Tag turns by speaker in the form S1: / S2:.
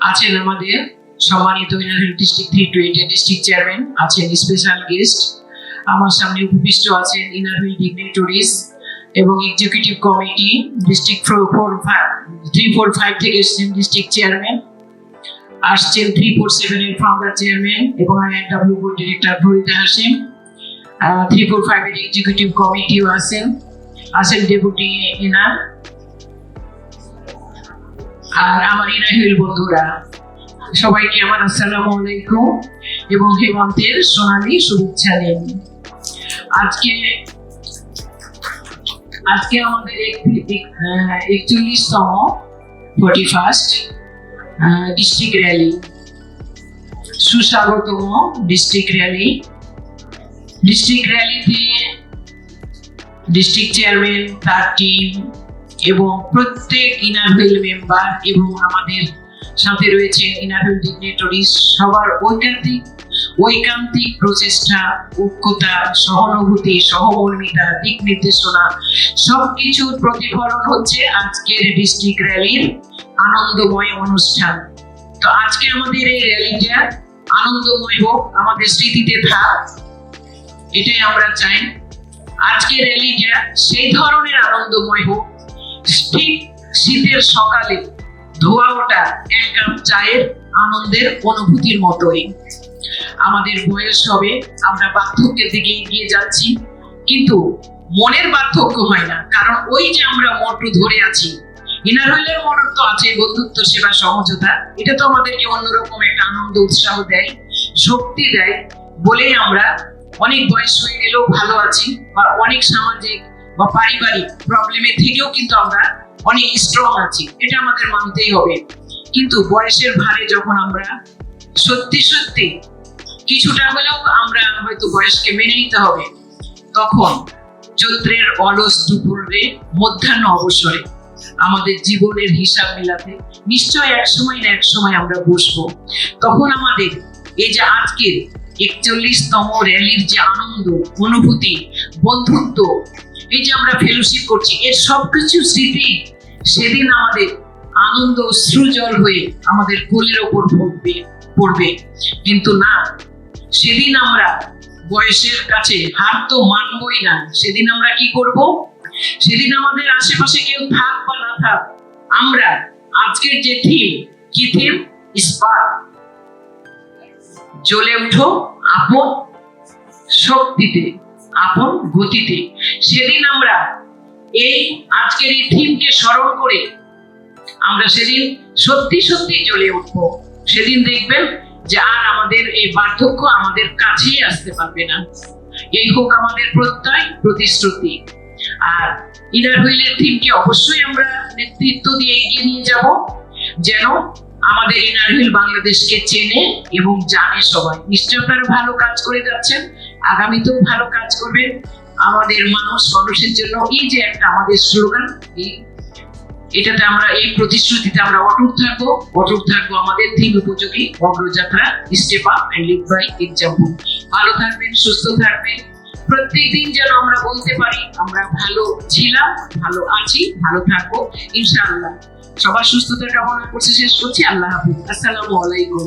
S1: আছেন আমাদের সম্মানিত ইনারভিল ডিস্ট্রিক্ট 320 ডিস্ট্রিক্ট চেয়ারম্যান, আছেন স্পেশাল গেস্ট, আমার সামনে উপবিষ্ট আছেন ইনারভিল ডিগনিটরিজ এবং এক্সিকিউটিভ কমিটি ডিস্ট্রিক্ট 345 থেকে এসেছেন ডিস্ট্রিক্ট চেয়ারম্যান, আসছেন 347 এর ফাউন্ডার চেয়ারম্যান এবং আইএনডব্লিউ বোর্ড ডিরেক্টর ফরিদা হাসিম, 345 এর এক্সিকিউটিভ কমিটিও আছেন ডেপুটি ইনার, আর আমার ইনারভিল বন্ধুরা সবাইকে আমার আসসালামু আলাইকুম এবং হেমন্তের সোনালী শুভেচ্ছা নিন। আজকে আমাদের 41তম 41st ডিস্ট্রিক্ট র্যালি, সুস্বাগতম ডিস্ট্রিক্ট র্যালিতে ডিস্ট্রিক্ট চেয়ারম্যান, তার টিম এবং প্রত্যেক ইনারভিল মেম্বার এবং আমাদের সাথে রয়েছে ইনারভিল ডিগনিটরিজ, সবার ঐকান্তিক প্রচেষ্টা, ঐক্যতা, সহানুভূতি, সহমর্মিতা, দিক নির্দেশনা সবকিছুর প্রতিফলন হচ্ছে আজকের ডিস্ট্রিক্ট র্যালির আনন্দময় অনুষ্ঠান। তো আজকে আমাদের এই র্যালিটা আনন্দময় হোক, আমাদের স্মৃতিতে থাক, এটাই আমরা চাই। আজকের র্যালিটা সেই ধরনের আনন্দময় হোক, ঠিক শীতের সকালে ধোয়া ওঠা এক কাপ চায়ের আনন্দের অনুভূতির মতোই। আমাদের বয়স হবে, আমরা বার্ধক্যের দিকে এগিয়ে যাচ্ছি, কিন্তু মনের বার্ধক্য হয় না, কারণ ওই যে আমরা মোটর ধরে আছি, ইনারভিলের মোটর তো আছে বন্ধুত্ব, সেবা, সমঝোতা, এটা তো আমাদেরকে অন্যরকম একটা আনন্দ, উৎসাহ দেয়, শক্তি দেয় বলেই আমরা অনেক বয়স হয়ে গেলেও ভালো আছি, বা অনেক সামাজিক বা পারিবারিক প্রবলেমের থেকেও কিন্তু আমরা অনেক স্ট্রং আছি, এটা আমাদের মানতেই হবে। কিন্তু বয়সের ভারে যখন আমরা সত্যি কিছুটা হলেও আমরা হয়তো বয়সকে মেনে নিতে হবে, তখন চৈত্রের অলস দুপুরে মধ্যাহ্ন অবসরে আমাদের জীবনের হিসাব মেলাতে নিশ্চয় এক সময় আমরা বসবো। তখন আমাদের এই যে আজকের 41তম র্যালির যে আনন্দ, অনুভূতি, বন্ধুত্ব, এই যে আমরা ফেলোশিপ করছি, এর সবকিছু স্মৃতি সেদিন আমাদের আনন্দ অশ্রুজল হয়ে আমাদের কোলের ওপর পড়বে। কিন্তু না, সেদিন আমরা বয়সের কাছে হার তো মানবই না। সেদিন আমরা কি করব? সেদিন আমাদের আশেপাশে কেউ থাক বা না থাক, আমরা আজকের যে থিম, কি থিম? স্পার্ক, জ্বলে উঠো আপন শক্তিতে, আপন গতিতে। সেদিন আমরা এই আজকের এই থিমকে স্মরণ করে আমরা সেদিন সত্যি জ্বলে উঠবো। সেদিন দেখবেন যে আর আমাদের এই বার্ধক্য আমাদের কাছেই আসতে পারবে না। এই হোক আমাদের প্রত্যয়, প্রতিশ্রুতি। আর ইনারভিলের থিমকে অবশ্যই আমরা নেতৃত্ব দিয়ে এগিয়ে নিয়ে যাব, যেন আমাদের ইনারভিল বাংলাদেশকে চেনে এবং জানে সবাই। নিশ্চয় আপনারা ভালো কাজ করে যাচ্ছেন, আগামীতেও ভালো কাজ করবেন আমাদের মানুষের জন্য। এই যে একটা আমাদের স্লোগান, এটাতে আমরা, এই প্রতিশ্রুতিতে আমরা অটুট থাকবো আমাদের থিম উপযোগী অগ্রযাত্রা, step up and lead by example. ভালো থাকবেন, সুস্থ থাকবেন, প্রত্যেকদিন যেন আমরা বলতে পারি আমরা ভালো ছিলাম, ভালো আছি, ভালো থাকবো ইনশাআল্লাহ। সবার সুস্থতা কামনা করছি, শেষ করছি। আল্লাহ হাফিজ, আসসালামু আলাইকুম।